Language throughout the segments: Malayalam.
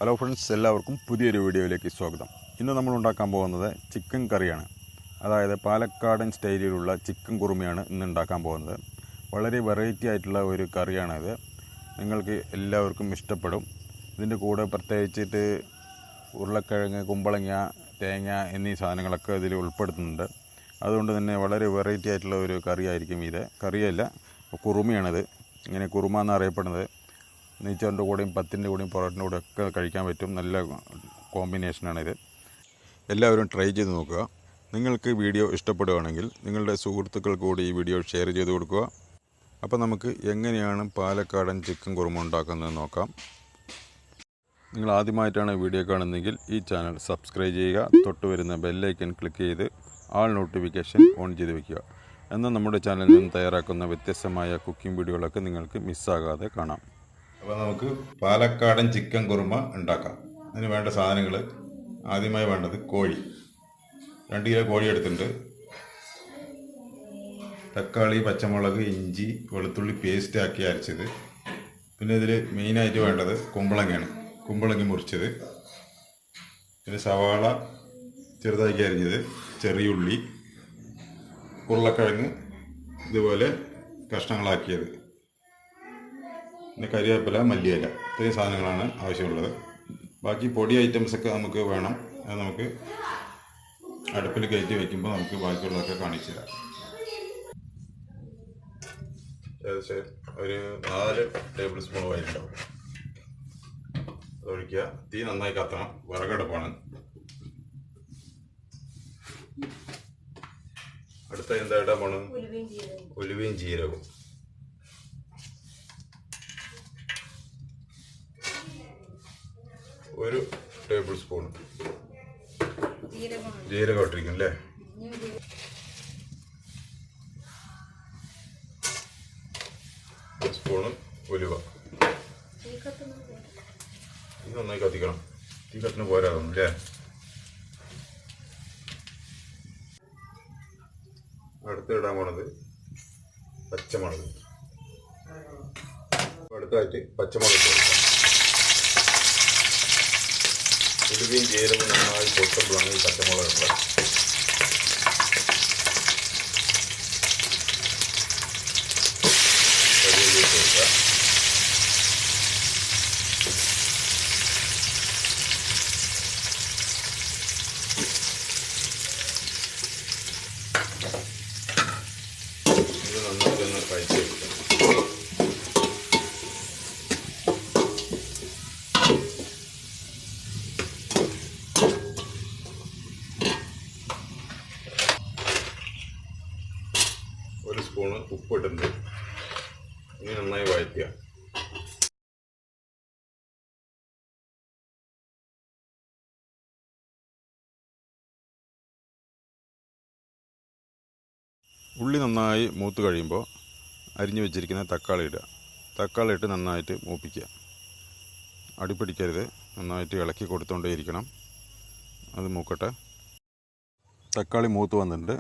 ഹലോ ഫ്രണ്ട്സ്, എല്ലാവർക്കും പുതിയൊരു വീഡിയോയിലേക്ക് സ്വാഗതം. ഇന്ന് നമ്മൾ ഉണ്ടാക്കാൻ പോകുന്നത് ചിക്കൻ കറിയാണ്. അതായത് പാലക്കാടൻ സ്റ്റൈലിലുള്ള ചിക്കൻ കുറുമയാണ് ഇന്ന് ഉണ്ടാക്കാൻ പോകുന്നത്. വളരെ വെറൈറ്റി ആയിട്ടുള്ള ഒരു കറിയാണിത്. നിങ്ങൾക്ക് എല്ലാവർക്കും ഇഷ്ടപ്പെടും. ഇതിൻ്റെ കൂടെ പ്രത്യേകിച്ചിട്ട് ഉരുളക്കിഴങ്ങ്, കുമ്പളങ്ങ, തേങ്ങ എന്നീ സാധനങ്ങളൊക്കെ ഇതിൽ ഉൾപ്പെടുത്തുന്നുണ്ട്. അതുകൊണ്ട് തന്നെ വളരെ വെറൈറ്റി ആയിട്ടുള്ള ഒരു കറിയായിരിക്കും ഇത്. കറിയല്ല, കുറുമയാണിത്. ഇങ്ങനെ കുറുമ എന്നറിയപ്പെടുന്നത്. നെയ്ച്ചോറിൻ്റെ കൂടെയും പത്തിൻ്റെ കൂടെയും പൊറോട്ടിൻ്റെ കൂടെ ഒക്കെ കഴിക്കാൻ പറ്റും. നല്ല കോമ്പിനേഷനാണിത്. എല്ലാവരും ട്രൈ ചെയ്ത് നോക്കുക. നിങ്ങൾക്ക് വീഡിയോ ഇഷ്ടപ്പെടുകയാണെങ്കിൽ നിങ്ങളുടെ സുഹൃത്തുക്കൾക്ക് കൂടി ഈ വീഡിയോ ഷെയർ ചെയ്ത് കൊടുക്കുക. അപ്പോൾ നമുക്ക് എങ്ങനെയാണ് പാലക്കാടൻ ചിക്കൻ കുറുമ ഉണ്ടാക്കുന്നത് നോക്കാം. നിങ്ങൾ ആദ്യമായിട്ടാണ് വീഡിയോ കാണുന്നതെങ്കിൽ ഈ ചാനൽ സബ്സ്ക്രൈബ് ചെയ്യുക. തൊട്ട് വരുന്ന ബെല്ലൈക്കൺ ക്ലിക്ക് ചെയ്ത് ആൾ നോട്ടിഫിക്കേഷൻ ഓൺ ചെയ്ത് വയ്ക്കുക. എന്നാൽ നമ്മുടെ ചാനലിൽ നിന്ന് തയ്യാറാക്കുന്ന വ്യത്യസ്തമായ കുക്കിംഗ് വീഡിയോകളൊക്കെ നിങ്ങൾക്ക് മിസ്സാകാതെ കാണാം. അപ്പോൾ നമുക്ക് പാലക്കാടൻ ചിക്കൻ കുറുമ ഉണ്ടാക്കാം. അതിന് വേണ്ട സാധനങ്ങൾ: ആദ്യമായി വേണ്ടത് കോഴി, 2 കിലോ കോഴി എടുത്തിട്ടുണ്ട്. തക്കാളി, പച്ചമുളക്, ഇഞ്ചി, വെളുത്തുള്ളി പേസ്റ്റ് ആക്കി അരച്ചത്. പിന്നെ ഇതിൽ മെയിനായിട്ട് വേണ്ടത് കുമ്പളങ്ങയാണ്. കുമ്പളങ്ങ മുറിച്ചത്, പിന്നെ സവാള ചെറുതാക്കി അരിഞ്ഞത്, ചെറിയുള്ളി, ഉരുളക്കിഴങ്ങ് ഇതുപോലെ കഷ്ണങ്ങളാക്കിയത്, പിന്നെ കരിവേപ്പില, മല്ലിയില, ഇത്രയും സാധനങ്ങളാണ് ആവശ്യമുള്ളത്. ബാക്കി പൊടി ഐറ്റംസൊക്കെ നമുക്ക് വേണം. അത് നമുക്ക് അടുപ്പിൽ കയറ്റി വയ്ക്കുമ്പോൾ നമുക്ക് ബാക്കിയുള്ളതൊക്കെ കാണിച്ചു തരാം. ഏകദേശം ഒരു 4 ടേബിൾ സ്പൂൺ വൈകുണ്ടാവും. അതൊഴിക്കുക. തീ നന്നായി കത്തണം. വിറകടുപ്പാണ്. അടുത്ത എന്താ ഇടാൻ പോണത്? ഉലുവയും ജീരകവും. 1 ടേബിൾ സ്പൂൺ ജീരകം ഇട്ടിരിക്കും അല്ലേ. 1 സ്പൂണ് ഉലുവ. ഇത് നന്നായി കത്തിക്കണം. തീ കത്തിന് പോരാതൊന്നും അല്ലേ. അടുത്ത് ഇടാൻ പോണത് പച്ചമുളക്. അടുത്തായിട്ട് പച്ചമുളക് ഇട്ട് കൊടുക്കാം. ഉലുവയും ജീരകവും നന്നായി പൊട്ടുമ്പോഴാണ് ഈ പച്ചമുളക് ഇടുന്നത്. കരിവേപ്പില ഇട്ട് കൊടുക്കുക. ഇത് നന്നായിട്ടൊന്ന് കഴിച്ച് വെക്കുക. ഒരു സ്പൂണ് ഉപ്പിട്ടുണ്ട്. ഇനി നന്നായി വഴറ്റുക. ഉള്ളി നന്നായി മൂത്ത് കഴിയുമ്പോൾ അരിഞ്ഞു വെച്ചിരിക്കുന്ന തക്കാളി ഇടുക. തക്കാളി ഇട്ട് നന്നായിട്ട് മൂപ്പിക്കുക. അടിപ്പിടിക്കരുത്. നന്നായിട്ട് ഇളക്കി കൊടുത്തുകൊണ്ടേയിരിക്കണം. അത് മൂക്കട്ടെ. തക്കാളി മൂത്ത് വന്നിട്ടുണ്ട്.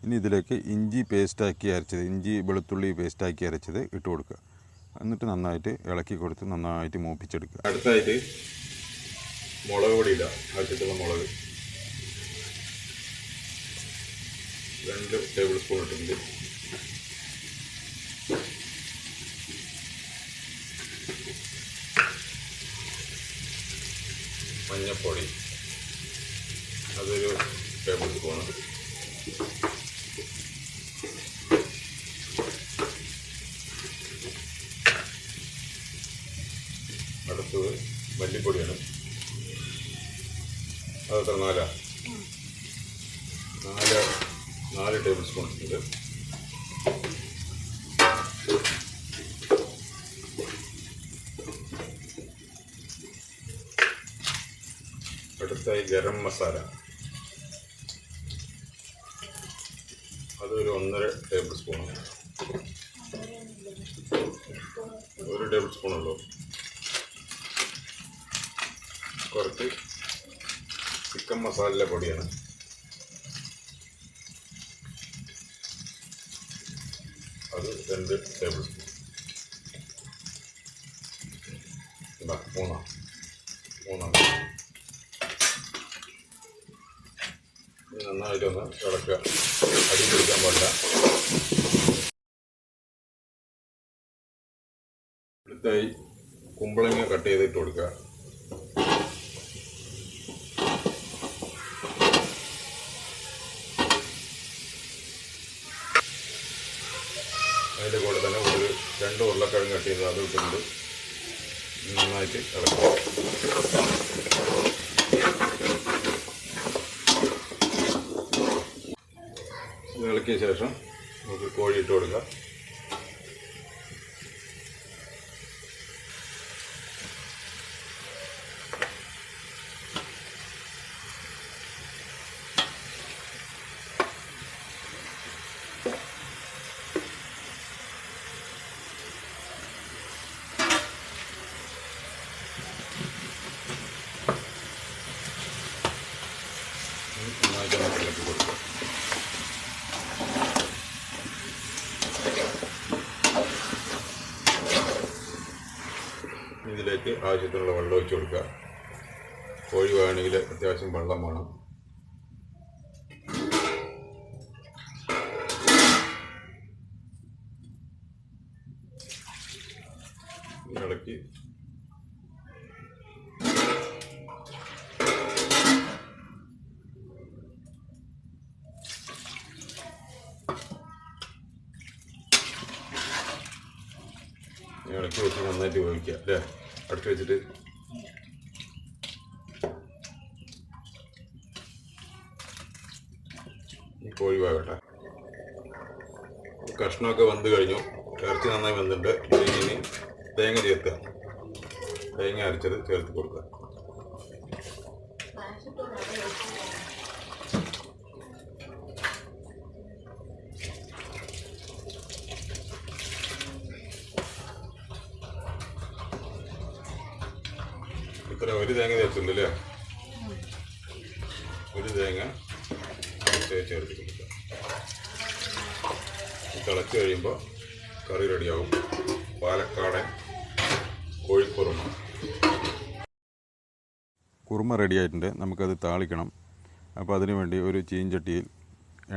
ഇനി ഇതിലേക്ക് ഇഞ്ചി പേസ്റ്റാക്കി അരച്ചത്, ഇഞ്ചി വെളുത്തുള്ളി പേസ്റ്റാക്കി അരച്ചത് ഇട്ട് കൊടുക്കുക. എന്നിട്ട് നന്നായിട്ട് ഇളക്കി കൊടുത്ത് നന്നായിട്ട് മൂപ്പിച്ചെടുക്കുക. അടുത്തായിട്ട് മുളക് പൊടി ഇടുക. ആവശ്യത്തിലുള്ള മുളക് 2 ടേബിൾ സ്പൂൺ ഇട്ടിട്ടുണ്ട്. മഞ്ഞൾപ്പൊടി അതൊരു ടേബിൾ സ്പൂണ്. അടുത്തത് മല്ലിപ്പൊടിയാണ്. അതെത്ര? 4 ടേബിൾ സ്പൂൺ ഉണ്ട്. അടുത്തായി ഗരം മസാല അതൊരു 1.5 ടേബിൾ സ്പൂൺ. 1 ടേബിൾ സ്പൂണുള്ളൂ. കുറച്ച് ചിക്കൻ മസാല പൊടിയാണ്. അത് 2 ടേബിൾ സ്പൂൺ. 3 മൂന്നെണ്ണം. നന്നായിട്ടൊന്ന് ഇളക്കുക. അടി പിടിക്കാൻ പാടില്ല. അടുത്തായി കുമ്പളങ്ങ കട്ട് ചെയ്തിട്ട് കൊടുക്കുക. അതിൻ്റെ കൂടെ തന്നെ ഒരു 2 ഉരുളക്കിഴങ്ങ് കട്ട് ചെയ്ത് അത് ഇട്ടുകൊണ്ട് നന്നായിട്ട് ഇളക്കുക. ഇളക്കിയ ശേഷം നമുക്ക് കോഴി ഇട്ട് കൊടുക്കുക. നന്നായിട്ട് ഇളക്കി കൊടുക്കുക. ഇതിലേക്ക് ആവശ്യത്തിനുള്ള വെള്ളം ഒഴിച്ച് കൊടുക്കുക. കോഴി വേണമെങ്കിൽ അത്യാവശ്യം വെള്ളം വേണം. ഇളക്കി ഇളക്കി വെച്ച് നന്നായിട്ട് ഉപയോഗിക്കുക അല്ലേ. അടുത്ത് വെച്ചിട്ട് ഈ കോഴി വേകട്ടെ. കഷ്ണമൊക്കെ വെന്ത് കഴിഞ്ഞു. ഇറച്ചി നന്നായി വെന്തിട്ടുണ്ട്. ഇനി തേങ്ങ ചേർക്കുക. തേങ്ങ അരച്ചത് ചേർത്ത് കൊടുക്കുക. ഇത്ര ഒരു തേങ്ങ ചേർത്തിട്ടുണ്ട് അല്ലേ. ഒരു തേങ്ങ ചേർത്ത് കൊടുക്കുക. തിളച്ച് കഴിയുമ്പോൾ കറി റെഡിയാവും. പാലക്കാടൻ കോഴിക്കുറുമ. കുറുമ റെഡിയായിട്ടുണ്ട്. നമുക്കത് താളിക്കണം. അപ്പോൾ അതിനു വേണ്ടി ഒരു ചീഞ്ചട്ടിയിൽ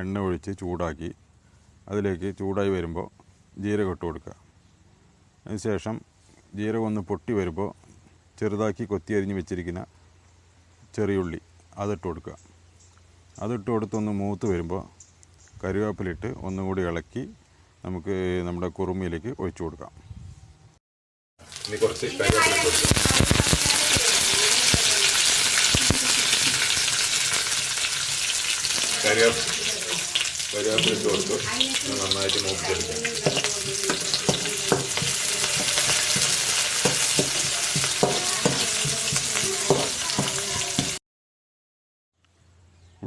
എണ്ണ ഒഴിച്ച് ചൂടാക്കി അതിലേക്ക് ചൂടായി വരുമ്പോൾ ജീരകം ഇട്ട് കൊടുക്കുക. അതിനുശേഷം ജീരകം ഒന്ന് പൊട്ടി വരുമ്പോൾ ചെറുതാക്കി കൊത്തിയരിഞ്ഞ് വെച്ചിരിക്കുന്ന ചെറിയുള്ളി അതിട്ട് കൊടുക്കുക. അതിട്ട് കൊടുത്തൊന്ന് മൂത്ത് വരുമ്പോൾ കറിവേപ്പിലിട്ട് ഒന്നുകൂടി ഇളക്കി നമുക്ക് നമ്മുടെ കുറുമയിലേക്ക് ഒഴിച്ചു കൊടുക്കാം. ഇനി കുറച്ച് കറിവേപ്പില കൊടുക്കാം. കറിവേപ്പില ഇട്ട് കൊടുത്തു നന്നായിട്ട് മൂപ്പിച്ചെടുക്കാം.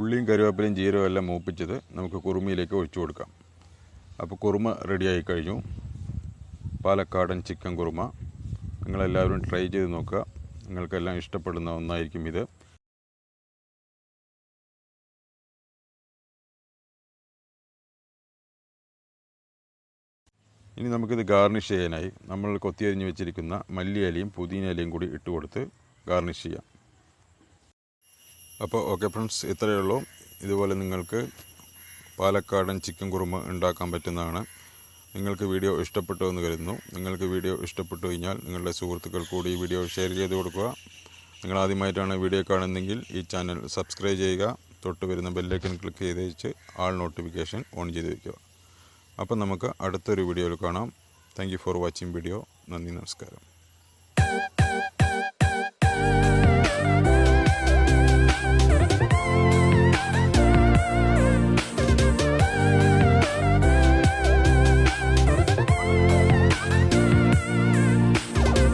ഉള്ളിയും കറിവേപ്പിലയും ജീരകവും എല്ലാം മൂപ്പിച്ചത് നമുക്ക് കുറുമയിലേക്ക് ഒഴിച്ചു കൊടുക്കാം. അപ്പോൾ കുറുമ റെഡിയായി കഴിഞ്ഞു. പാലക്കാടൻ ചിക്കൻ കുറുമ. നിങ്ങളെല്ലാവരും ട്രൈ ചെയ്ത് നോക്കുക. നിങ്ങൾക്കെല്ലാം ഇഷ്ടപ്പെടുന്ന ഒന്നായിരിക്കും ഇത്. ഇനി നമുക്കിത് ഗാർണിഷ് ചെയ്യാനായി നമ്മൾ കൊത്തിയരിഞ്ഞ് വെച്ചിരിക്കുന്ന മല്ലിയിലയും പുതിനയിലയും കൂടി ഇട്ട് കൊടുത്ത് ഗാർണിഷ് ചെയ്യാം. അപ്പോൾ ഓക്കെ ഫ്രണ്ട്സ്, ഇത്രയേ ഉള്ളൂ. ഇതുപോലെ നിങ്ങൾക്ക് പാലക്കാടൻ ചിക്കൻ കുറുമ ഉണ്ടാക്കാൻ പറ്റുന്നതാണ്. നിങ്ങൾക്ക് വീഡിയോ ഇഷ്ടപ്പെട്ടു എന്ന് കരുതുന്നു. നിങ്ങൾക്ക് വീഡിയോ ഇഷ്ടപ്പെട്ടു കഴിഞ്ഞാൽ നിങ്ങളുടെ സുഹൃത്തുക്കൾ കൂടി ഈ വീഡിയോ ഷെയർ ചെയ്ത് കൊടുക്കുക. നിങ്ങൾ ആദ്യമായിട്ടാണ് വീഡിയോ കാണുന്നതെങ്കിൽ ഈ ചാനൽ സബ്സ്ക്രൈബ് ചെയ്യുക. തൊട്ട് വരുന്ന ബെല്ലൈക്കൺ ക്ലിക്ക് ചെയ്ത് വെച്ച് ആൾ നോട്ടിഫിക്കേഷൻ ഓൺ ചെയ്ത് വയ്ക്കുക. അപ്പോൾ നമുക്ക് അടുത്തൊരു വീഡിയോയിൽ കാണാം. Thank you for watching video. നന്ദി, നമസ്കാരം.